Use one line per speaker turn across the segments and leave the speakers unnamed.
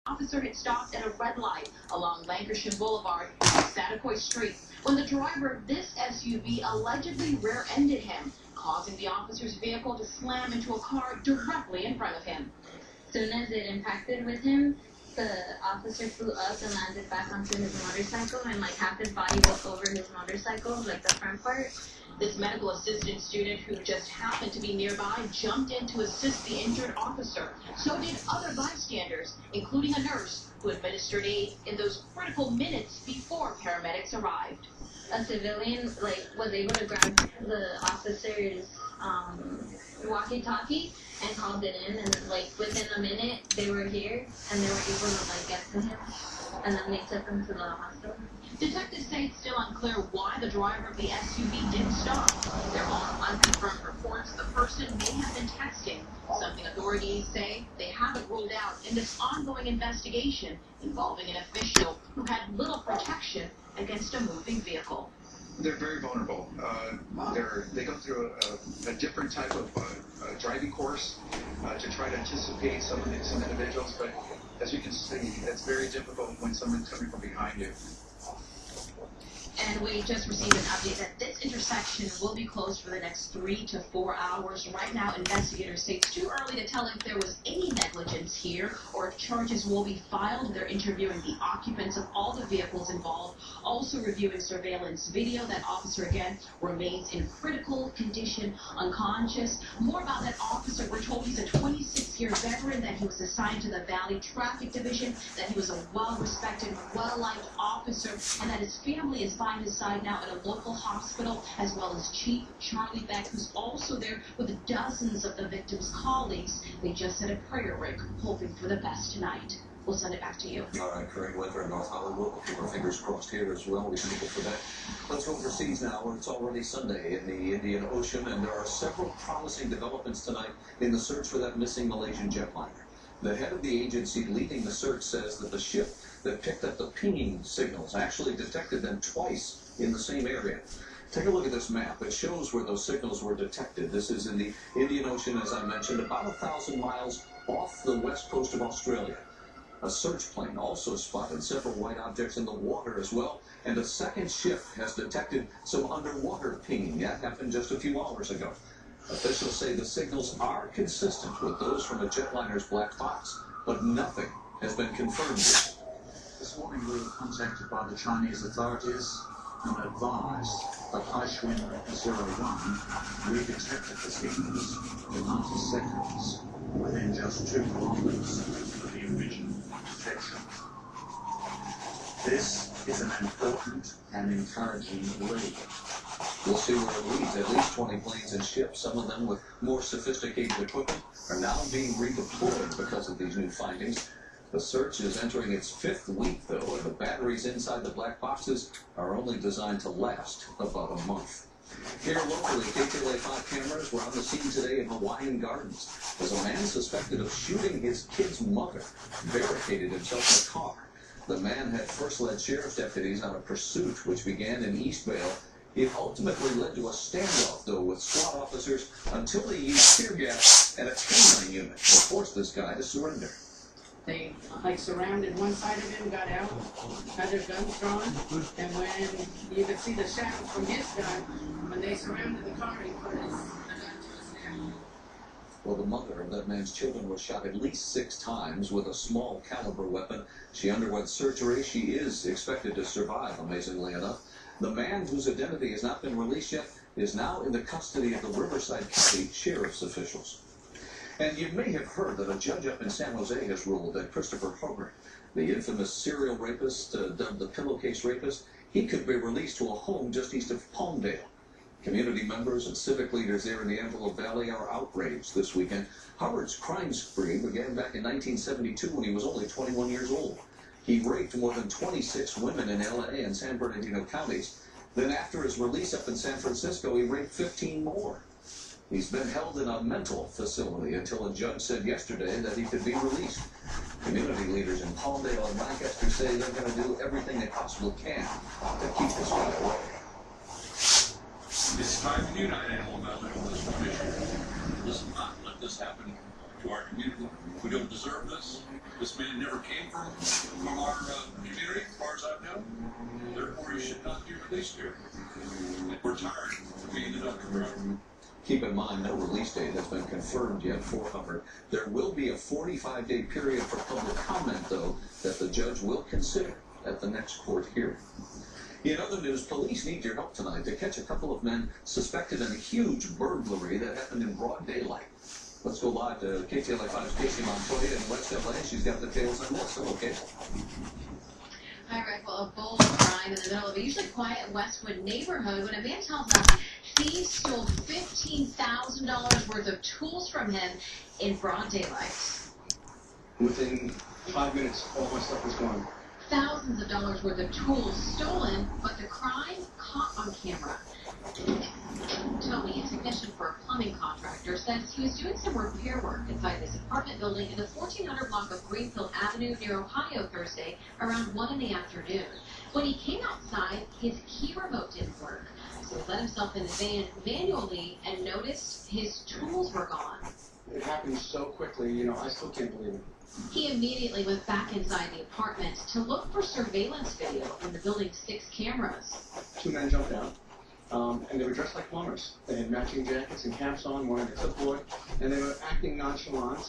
Officer had stopped at a red light along Lancashire Boulevard and Satakoy Street when the driver of this SUV allegedly rear-ended him, causing the officer's vehicle to slam into a car directly in front of him.
As soon as it impacted with him, the officer flew up and landed back onto his motorcycle, and like half his body was over his motorcycle, like the front part.
This medical assistant student who just happened to be nearby jumped in to assist the injured officer. So did other bystanders, including a nurse who administered aid in those critical minutes before paramedics arrived.
A civilian was able to grab the officer's walkie-talkie and called it in, and within a minute they were here and they were able to get to him, and then they took him to the hospital.
Detectives say it's still unclear why the driver of the SUV didn't stop. There are unconfirmed reports the person may have been texting, something authorities say they haven't ruled out in this ongoing investigation involving an official who had little protection against a moving vehicle.
They're very vulnerable. They go through a different type of driving course to try to anticipate some individuals, but as you can see, it's very difficult when someone's coming from behind you.
And we just received an update that this intersection will be closed for the next 3 to 4 hours. Right now, investigators say it's too early to tell if there was any negligence here or if charges will be filed. They're interviewing the occupants of all the vehicles involved, also reviewing surveillance video. That officer, again, remains in critical condition, unconscious. More about that officer. We're told he's a 26-year veteran, that he was assigned to the Valley Traffic Division, that he was a well-respected, well-liked officer, and that his family is by his side now at a local hospital, as well as Chief Charlie Beck, who's also there with dozens of the victims' colleagues. They just said a prayer, Rick, hoping for the best tonight. We'll send it back to you.
All right, current weather in North Hollywood. We'll keep our fingers crossed here as well. We can hope for that. Let's go overseas now, where it's already Sunday in the Indian Ocean, and there are several promising developments tonight in the search for that missing Malaysian jetliner. The head of the agency leading the search says that the ship that picked up the pinging signals actually detected them twice in the same area. Take a look at this map. It shows where those signals were detected. This is in the Indian Ocean, as I mentioned, about 1,000 miles off the west coast of Australia. A search plane also spotted several white objects in the water as well, and a second ship has detected some underwater pinging. That happened just a few hours ago. Officials say the signals are consistent with those from a jetliner's black box, but nothing has been confirmed yet.
This morning we were contacted by the Chinese authorities and advised that Aishwin 01 redetected the signals in 90 seconds within just 2 kilometers of the original detection. This is an important and encouraging lead.
We'll see where it leads. At least 20 planes and ships, some of them with more sophisticated equipment, are now being redeployed because of these new findings. The search is entering its 5th week, though, and the batteries inside the black boxes are only designed to last about a month. Here locally, KTLA 5 cameras were on the scene today in Hawaiian Gardens as a man suspected of shooting his kid's mother barricaded himself in a car. The man had first led sheriff's deputies on a pursuit which began in East Vale. It ultimately led to a standoff, though, with SWAT officers until they used tear gas and a canine unit to force this guy to surrender.
They surrounded one side of him, got out, had their guns drawn, and when you could see the shadow from his gun, when they surrounded the car, he put his gun to his neck.
Well, the mother of that man's children was shot at least 6 times with a small caliber weapon. She underwent surgery. She is expected to survive, amazingly enough. The man, whose identity has not been released yet, is now in the custody of the Riverside County Sheriff's officials. And you may have heard that a judge up in San Jose has ruled that Christopher Hogan, the infamous serial rapist, dubbed the pillowcase rapist, he could be released to a home just east of Palmdale. Community members and civic leaders there in the Antelope Valley are outraged this weekend. Hubbard's crime spree began back in 1972 when he was only 21 years old. He raped more than 26 women in L.A. and San Bernardino counties. Then after his release up in San Francisco, he raped 15 more. He's been held in a mental facility until a judge said yesterday that he could be released. Community leaders in Palmdale and Lancaster say they're going to do everything they possibly can to keep this guy away.
This is 5 News Animal Development Commission. Let's not let this happen to our community. We don't deserve this. This man never came from our community, as far as I know. Therefore, he should not be released here. And we're tired of being in underground.
Keep in mind, no release date has been confirmed yet for Hubbard. There will be a 45-day period for public comment, though, that the judge will consider at the next court hearing. In other news, police need your help tonight to catch a couple of men suspected in a huge burglary that happened in broad daylight. Let's go live to KTLA 5's Casey Montoya in West LA. She's got the details on this. Okay.
Hi, Rick. Well, a bold crime in the middle of a usually quiet Westwood neighborhood when a man tells us thieves stole $15,000 worth of tools from him in broad daylight.
Within 5 minutes, all my stuff was gone.
Thousands of dollars worth of tools stolen, but the crime caught on camera. Tony, a technician for a plumbing contractor, says he was doing some repair work inside this apartment building in the 1400 block of Greenfield Avenue near Ohio Thursday around 1 in the afternoon. When he came outside, his key remote didn't work, so he let himself in the van manually and noticed his tools were gone.
It happened so quickly, you know, I still can't believe it.
He immediately went back inside the apartment to look for surveillance video from the building's 6 cameras.
2 men jumped out, and they were dressed like plumbers. They had matching jackets and caps on, one had a clipboard, and they were acting nonchalant.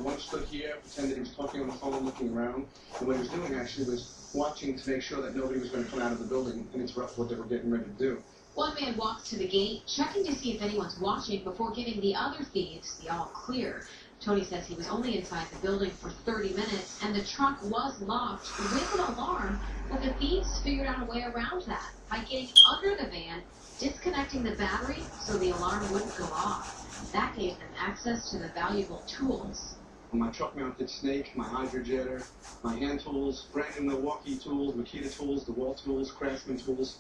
One stood here, pretended he was talking on the phone, looking around, and what he was doing actually was watching to make sure that nobody was going to come out of the building and interrupt what they were getting ready to do.
One man walks to the gate, checking to see if anyone's watching before giving the other thieves the all clear. Tony says he was only inside the building for 30 minutes, and the trunk was locked with an alarm, but the thieves figured out a way around that by getting under the van, disconnecting the battery so the alarm wouldn't go off. That gave them access to the valuable tools.
My truck-mounted snake, my hydrojetter, my hand tools, brand new Milwaukee tools, Makita tools, DeWalt tools, Craftsman tools,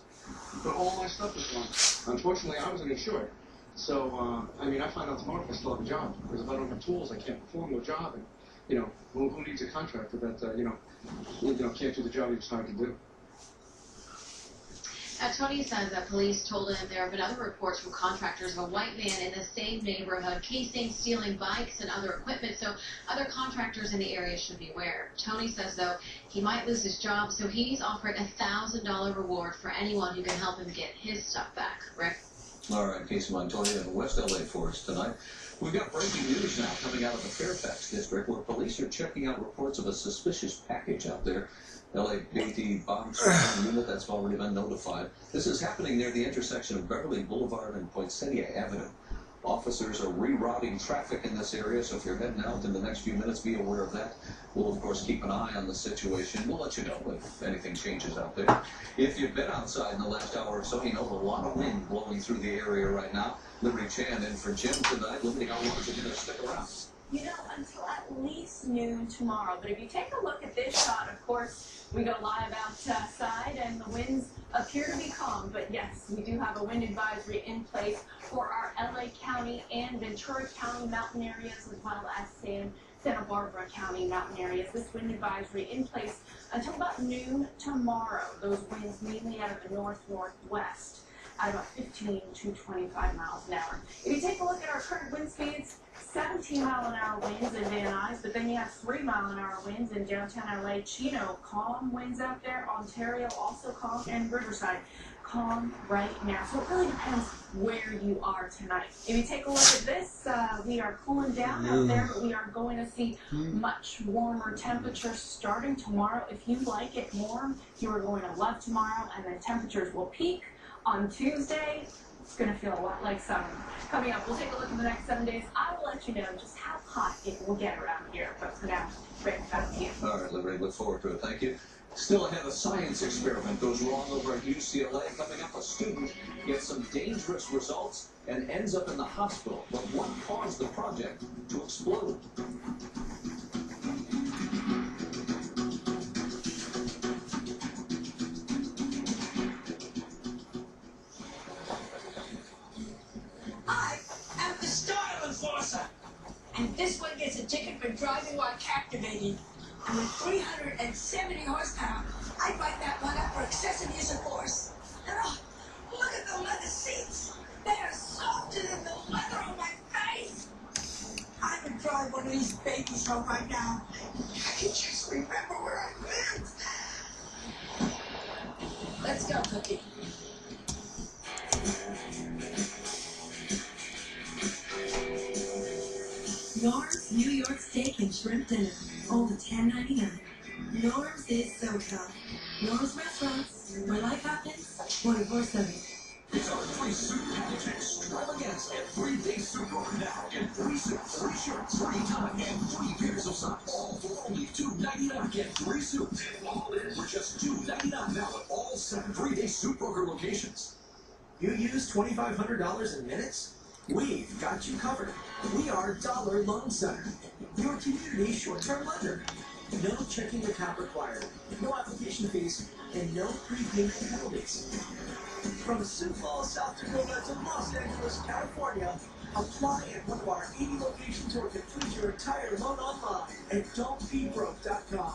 but all my stuff was gone. Unfortunately, I wasn't insured. So, I mean, I find out tomorrow if I still have a job. Because if I don't have tools, I can't perform no job. And, you know, who needs a contractor that, you know, can't do the job he was trying to do?
Tony says that police told him there have been other reports from contractors of a white man in the same neighborhood casing, stealing bikes and other equipment, so other contractors in the area should be aware. Tony says, though, he might lose his job, so he's offering a $1,000 reward for anyone who can help him get his stuff back. Rick?
All right, Casey Montoya in West LA for us tonight. We've got breaking news now coming out of the Fairfax district where police are checking out reports of a suspicious package out there. LAPD bomb squad unit that's already been notified. This is happening near the intersection of Beverly Boulevard and Poinsettia Avenue. Officers are rerouting traffic in this area, so if you're heading out in the next few minutes, be aware of that. We'll, of course, keep an eye on the situation. We'll let you know if anything changes out there. If you've been outside in the last hour or so, you know a lot of wind blowing through the area right now. Liberty Chan in for Jim tonight. Liberty, how long is it going to stick around?
You know, until at least noon tomorrow. But if you take a look at this shot, of course, we go live outside and the winds appear to be calm. But yes, we do have a wind advisory in place for our LA County and Ventura County mountain areas, as well as Santa Barbara County mountain areas. This wind advisory in place until about noon tomorrow. Those winds mainly out of the north-northwest at about 15 to 25 miles an hour. If you take a look at our current wind speeds, 17-mile-an-hour winds in Van Nuys, but then you have 3-mile-an-hour winds in downtown LA. Chino, calm winds out there. Ontario, also calm. And Riverside, calm right now. So it really depends where you are tonight. If you take a look at this, we are cooling down out there, but we are going to see much warmer temperatures starting tomorrow. If you like it warm, you are going to love tomorrow, and then temperatures will peak on Tuesday. It's going to feel a lot like summer. Coming up, we'll take a look at the next 7 days. I will let you know just how hot it will get around here. But for now, Rick, back to you.
All right, Liberty, look forward to it. Thank you. Still ahead, a science experiment goes wrong over at UCLA. Coming up, a student gets some dangerous results and ends up in the hospital. But what caused the project to explode?
And this one gets a ticket for driving while captivated. And with 370 horsepower, I write that one up for excessive use of force. And oh, look at the leather seats. They are softer than the leather on my face. I could drive one of these babies home right now. I can just remember where I lived. Let's go, Cookie.
Norm's New York Steak and Shrimp Dinner, only $10.99. Norm's is SoCal. Norm's Restaurants, where life happens, 24/7.
It's our free soup package extravaganza. Get 3 days soup over now. Get 3 soups, 3 shirts, 3 ties, and 3 pairs of socks. All for only $2.99. Get 3 soups, all in for just $2.99 now at all 7 3-day soup broker locations.
You use $2,500 in minutes? We've got you covered. We are Dollar Loan Center, your community short-term lender. No checking account required, no application fees, and no prepayment penalties. From Sioux Falls, South Dakota to Los Angeles, California, apply at one of our 80 locations or complete your entire loan online at don'tbebroke.com.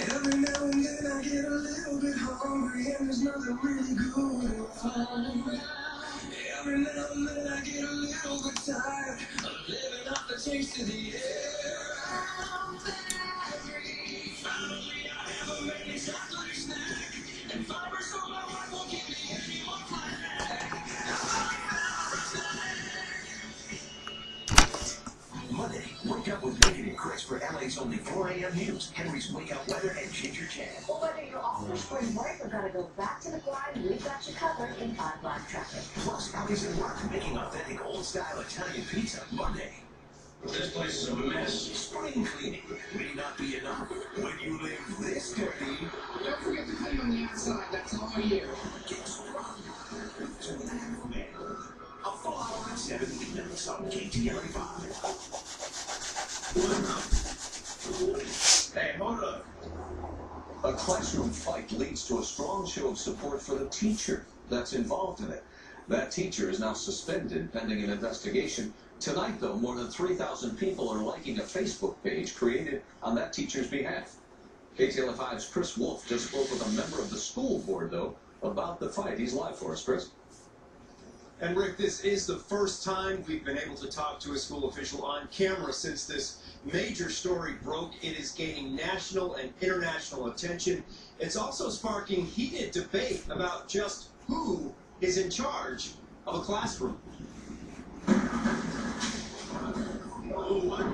Every now and then I get a little bit hungry and there's nothing really good at home. Every now and then I get a little bit tired of living off the taste of the air. I'm hungry. Finally I have a mini chocolate snack and fiber so my wife won't give me any more flack. Monday, wake up with Megan and Chris for LA's only 4 a.m. news, Henry's Wake Up Weather, and Ginger Chan.
Well, whether you're off for spring break or gotta go back to the grind, we've got you covered in 5 Block traffic.
Plus, Ellie's and Mark making authentic old-style Italian pizza Monday. This place is a mess. Spring cleaning may not be enough when you live this dirty.
Don't forget to clean on the outside. That's all year.
Get sprung. 2.5 men. A full hour at 7 minutes on KTLA 5. Hey, hold up.
A classroom fight leads to a strong show of support for the teacher that's involved in it. That teacher is now suspended pending an investigation. Tonight, though, more than 3,000 people are liking a Facebook page created on that teacher's behalf. KTLA 5's Chris Wolf just spoke with a member of the school board, though, about the fight. He's live for us, Chris.
And Rick, this is the first time we've been able to talk to a school official on camera since this major story broke. It is gaining national and international attention. It's also sparking heated debate about just who is in charge of a classroom.
Oh, wow.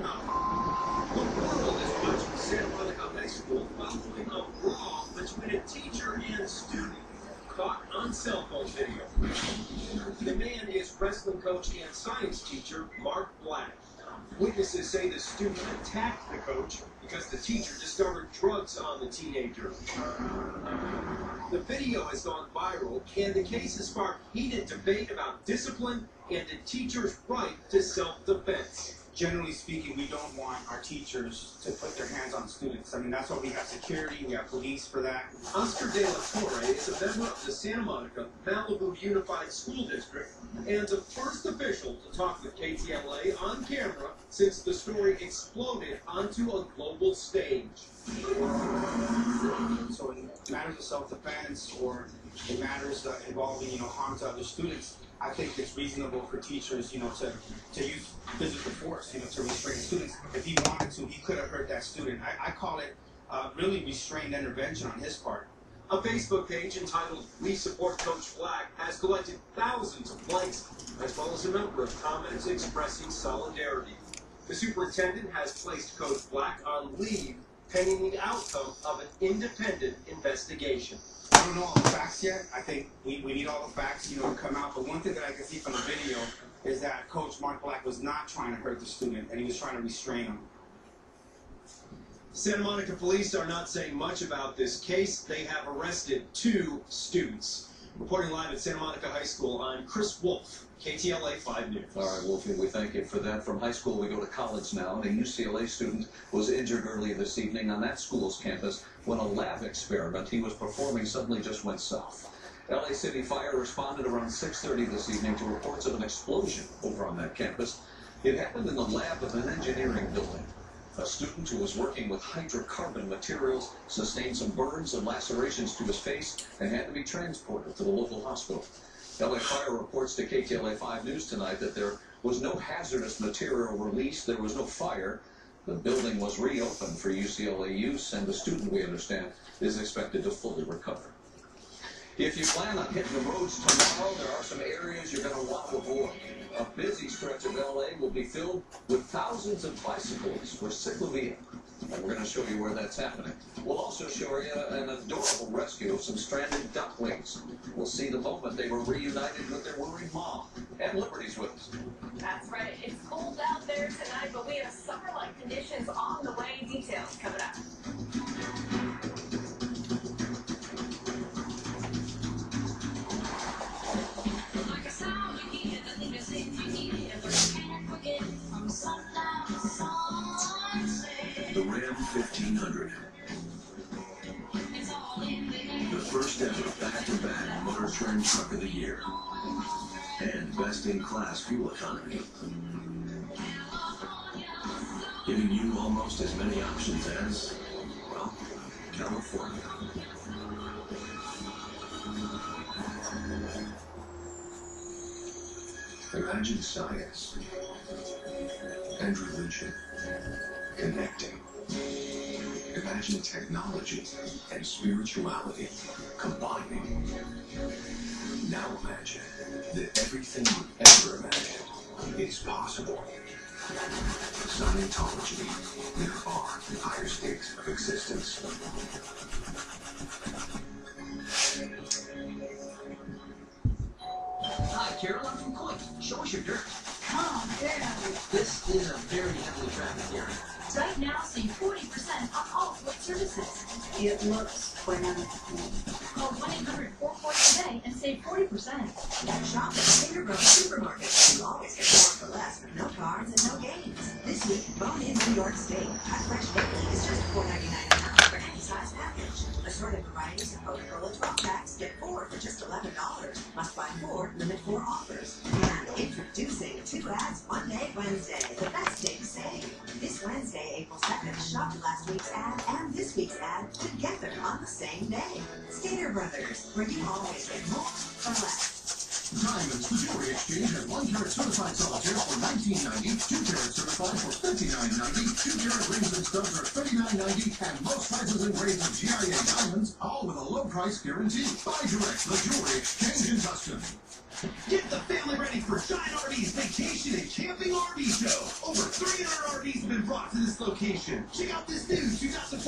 The world is watching Santa Monica High School following a brawl between a teacher and student caught on cell phone video. The man is wrestling coach and science teacher Mark Black. Witnesses say the student attacked the coach because the teacher discovered drugs on the teenager. The video has gone viral, and the case has sparked heated debate about discipline and the teacher's right to self-defense.
Generally speaking, we don't want our teachers to put their hands on students. I mean, that's why we have security, we have police for that.
Oscar De La Torre is a member of the Santa Monica Malibu Unified School District and the first official to talk with KTLA on camera since the story exploded onto a global stage.
So in matters of self-defense or in matters involving, harm to other students, I think it's reasonable for teachers, to use physical force, to restrain students. If he wanted to, he could have hurt that student. I call it really restrained intervention on his part.
A Facebook page entitled We Support Coach Black has collected thousands of likes, as well as a number of comments expressing solidarity. The superintendent has placed Coach Black on leave pending the outcome of an independent investigation.
I don't know all the facts yet. I think we need all the facts, to come out. But one thing that I can see from the video is that Coach Mark Black was not trying to hurt the student, and he was trying to restrain him.
Santa Monica police are not saying much about this case. They have arrested 2 students. Reporting live at Santa Monica High School, I'm Chris Wolf, KTLA 5 News.
All right, Wolfie, we thank you for that. From high school, we go to college now. And a UCLA student was injured earlier this evening on that school's campus when a lab experiment he was performing suddenly just went south. LA City Fire responded around 6:30 this evening to reports of an explosion over on that campus. It happened in the lab of an engineering building. A student who was working with hydrocarbon materials sustained some burns and lacerations to his face and had to be transported to the local hospital. LA Fire reports to KTLA 5 News tonight that there was no hazardous material released, there was no fire. The building was reopened for UCLA use, and the student, we understand, is expected to fully recover. If you plan on hitting the roads tomorrow, there are some areas you're going to want to avoid. A busy stretch of LA will be filled with thousands of bicycles for cyclovia, and we're going to show you where that's happening. We'll also show you an adorable rescue of some stranded ducklings. We'll see the moment they were reunited with their worried mom. And Liberty's with us.
That's right. It's cold out there tonight, but we have summer-like conditions on the way. Details coming up.
The Ram 1500. The first ever back-to-back Motor Trend Truck of the Year. And best-in-class fuel economy. Giving you almost as many options as, well, California. Imagine science and religion connecting. Imagine technology and spirituality combining. Now imagine that everything you ever imagined is possible. Scientology, there are higher states of existence.
Hi, Carol, I'm from Coit. Show us your dirt.
Calm down.
This is a very heavily trafficked area.
Right now, save 40% on all Coit services.
It looks grand.
Call 1-800-4-COIT today and save 40%.
Shop at Stater Brothers Supermarket. You always get more for less with no cards and no games. This week, bone in New York State. Hot fresh bacon is just $4.99 a pound for any size package. Assorted varieties of Coca-Cola 12 packs get 4 for just $11. Must buy 4, limit 4 offers. And introducing 2 ads one day Wednesday. The best day to save. This Wednesday, April 2nd, shop last week's ad and this week's ad together on the same day. Stater Brothers, where you always get more for less.
Diamonds, the jewelry exchange has 1-carat certified solitaires for $19.90, 2-carat certified for $59.90, 2-carat rings and studs are $39.90, and most sizes and grades of GIA diamonds, all with a low price guarantee. Buy direct, the jewelry exchange in Tustin.
Get the family ready for Giant RV's Vacation and Camping RV Show. Over 300 RVs have been brought to this location. Check out this new 2014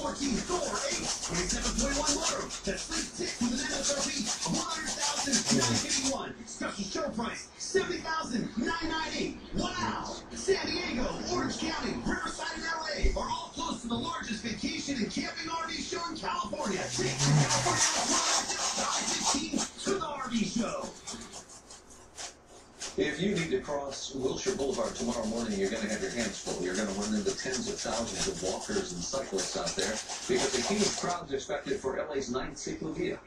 Thor 8 27.1 motor that sleeps 6 with an MSRP of $100,981. Special show price $70,998. Wow! San Diego, Orange County, Riverside, and LA are all close to the largest vacation and camping RV show in California. Take the California I-15 to the RV show.
If you need to cross Wilshire Boulevard tomorrow morning, you're going to have your hands full. You're going to run into tens of thousands of walkers and cyclists out there because a huge crowd is expected for LA's 9th cyclovia.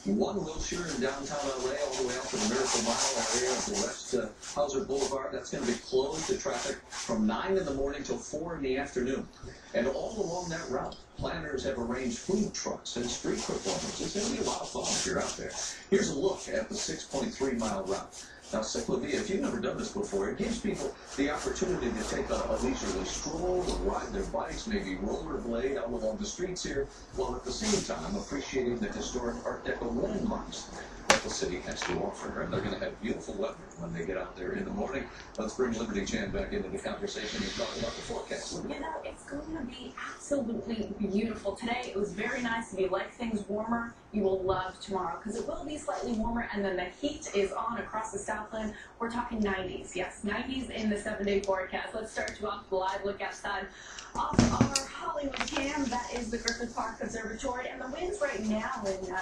One Wilshire in downtown LA all the way out to the Miracle Mile area of the West Hauser Boulevard. That's going to be closed to traffic from 9 in the morning till 4 in the afternoon. And all along that route, planners have arranged food trucks and street performers. It's going to be a lot of fun if you're out there. Here's a look at the 6.3-mile route. Now, cyclovia, if you've never done this before, it gives people the opportunity to take a leisurely stroll or ride their bikes, maybe rollerblade out along the streets here, while at the same time appreciating the historic Art Deco landmarks that the city has to offer. And they're going to have beautiful weather when they get out there in the morning. Let's bring Liberty Chan back into the conversation and talk about the forecast.
You know, it's going to be absolutely beautiful. Today, it was very nice. If you like things warmer, you will love tomorrow because it will be slightly warmer, and then the heat is on across the Southland. We're talking 90s. Yes, 90s in the 7-day forecast. Let's start you off with a live look outside off our Hollywood cam. That is the Griffith Park Observatory, and the winds right now in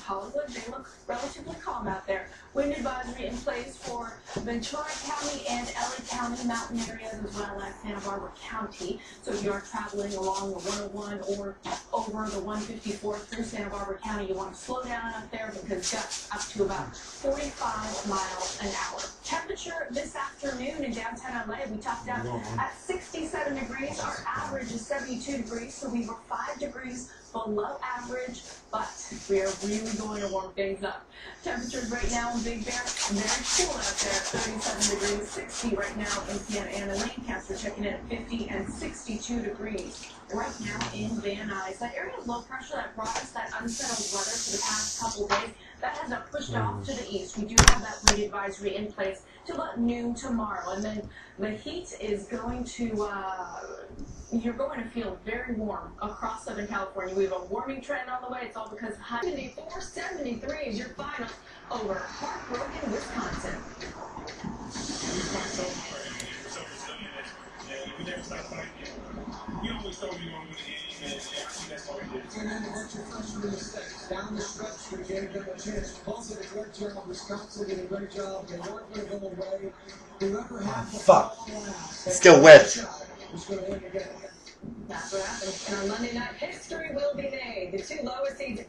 Hollywood, they look relatively calm out there. Wind advisory in place for Ventura County and LA County mountain areas, as well as Santa Barbara County. So if you are traveling along the 101 or over the 154 through Santa Barbara County, you want to slow down up there because gusts up to about 45 miles an hour. Temperature this afternoon in downtown LA, we topped out at 67 degrees. Our average is 72 degrees, so we were 5 degrees below average, but we are really going to warm things up. Temperatures right now in Big Bear, very cool out there at 37 degrees, 60 right now in Santa Ana, Lancaster checking in at 50 and 62 degrees right now in Van Nuys. That area of low pressure that brought us that unsettled weather for the past couple of days, that has pushed off to the east. We do have that wind advisory in place till about noon tomorrow, and then the heat is going to you're going to feel very warm across Southern California. We have a warming trend on the way. It's all because of 74-73 is your final over Heartbroken, Wisconsin.
You always told me you want to win the game, and I think that's all you did. And then a bunch of freshman mistakes. Down the stretch, we gave them a chance. Paul did a great job. Wisconsin did a great job. They weren't going to go away. Whoever had the
Fuck. Still wet.
was going to win the game.
That's what happens. And on Monday night, history will be made. The two lowest seeds.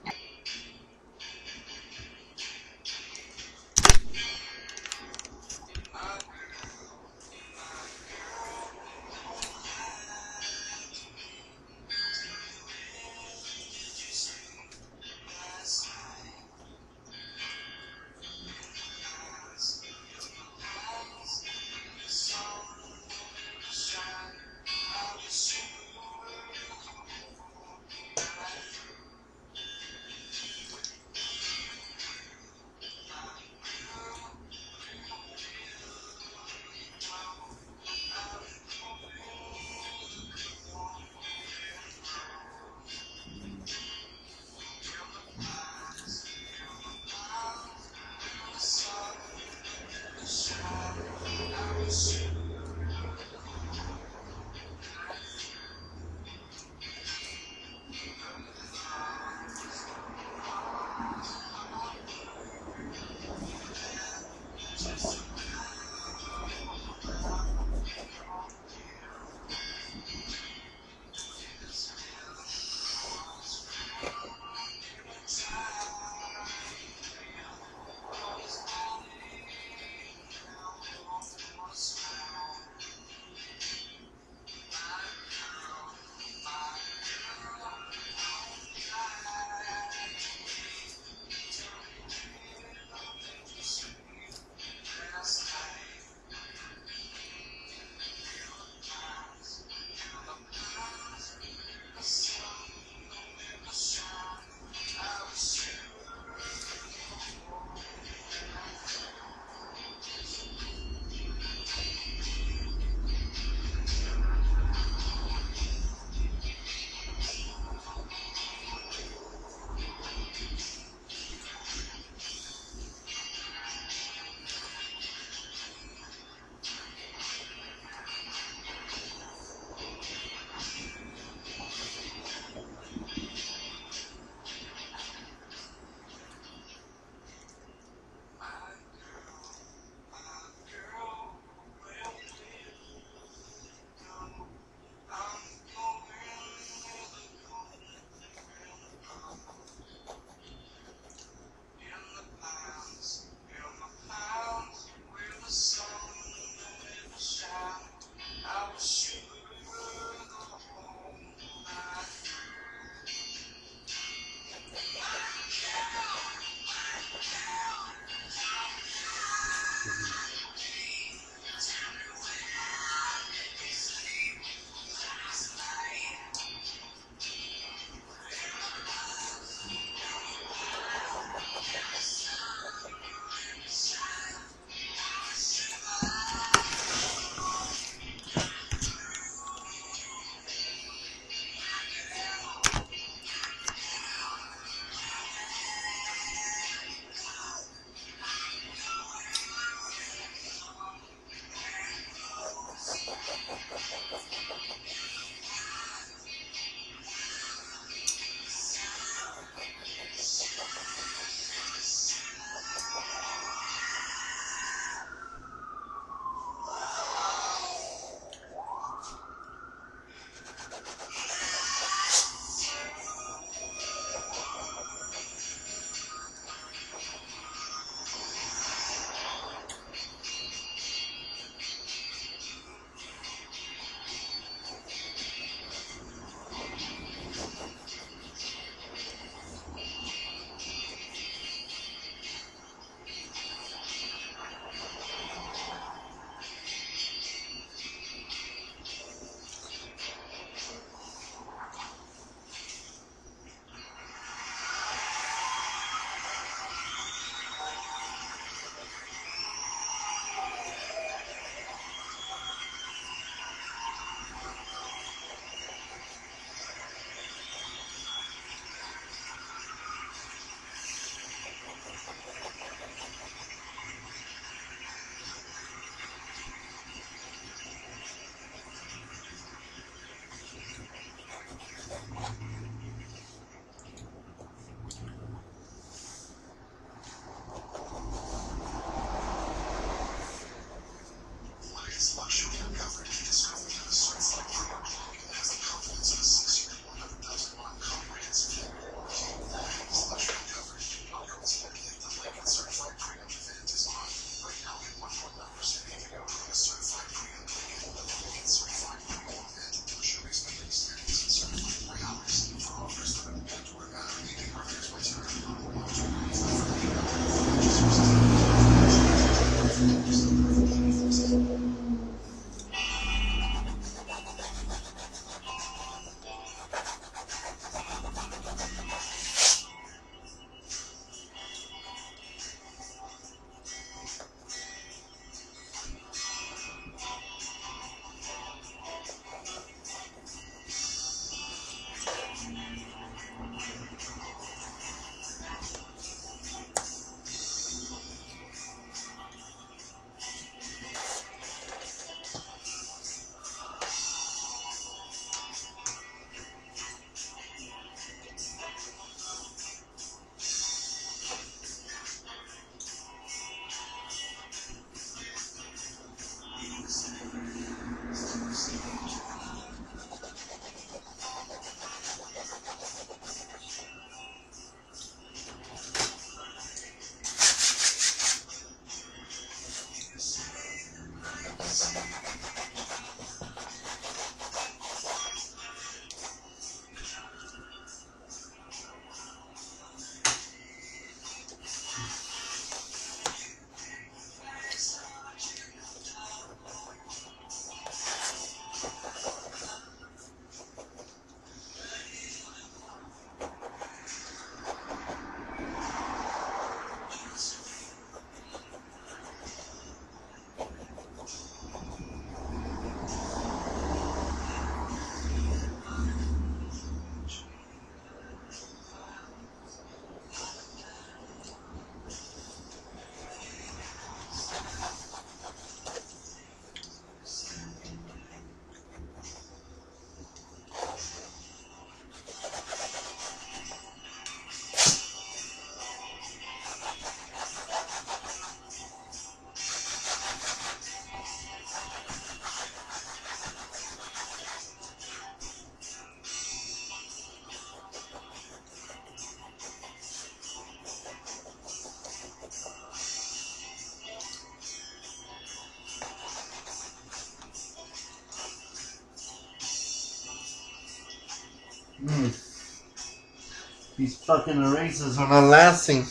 These fucking erasers are not lasting.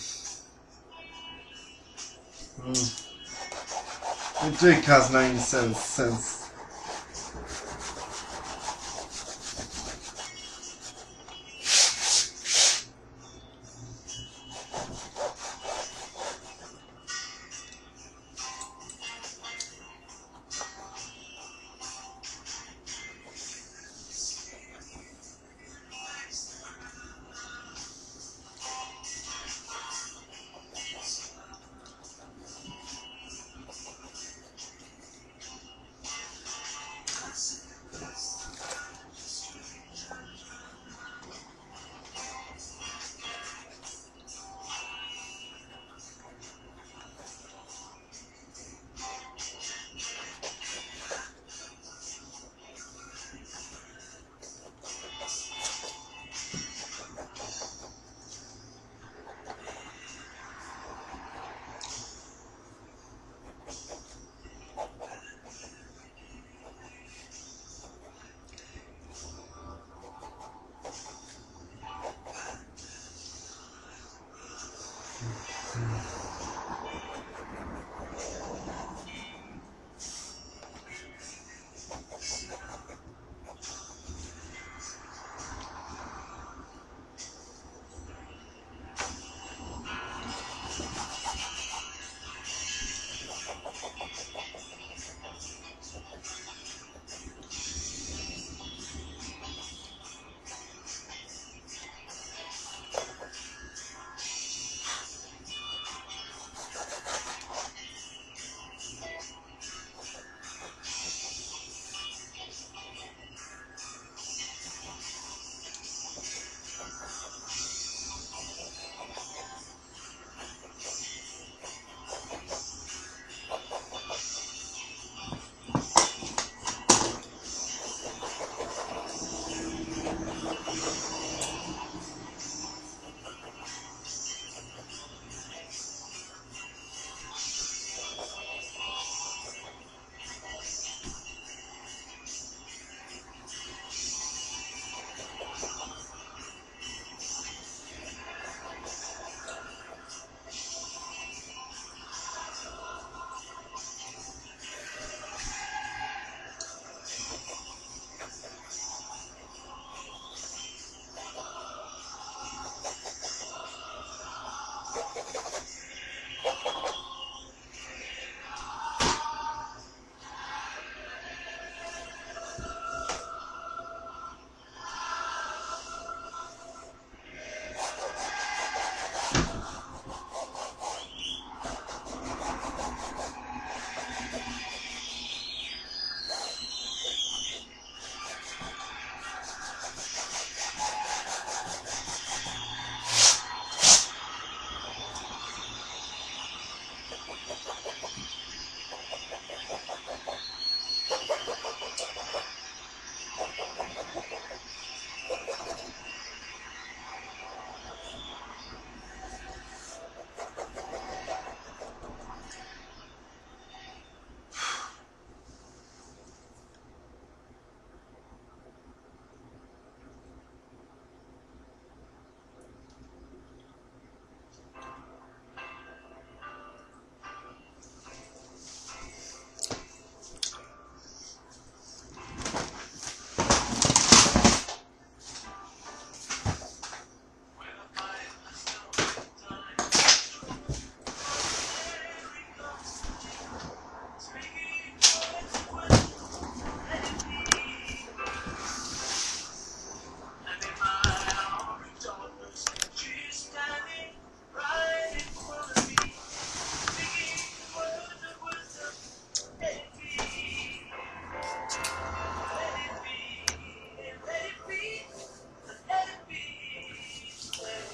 It did cost 97 cents.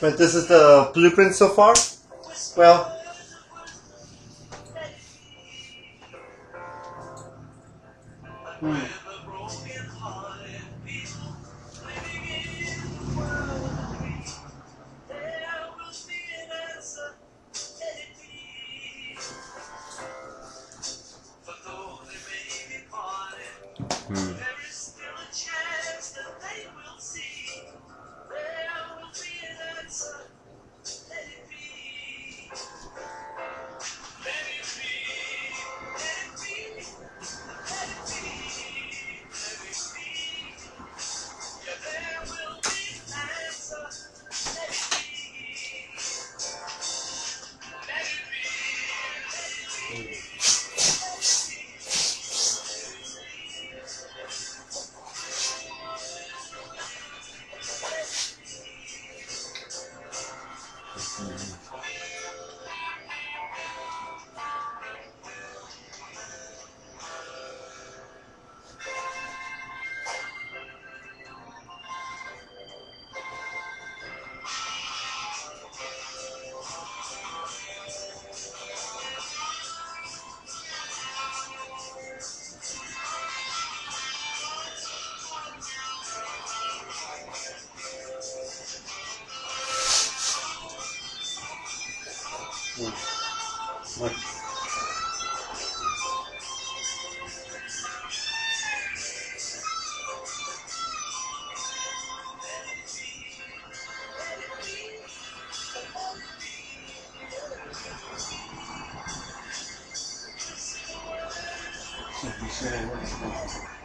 But this is the blueprint so far? Well, What? So,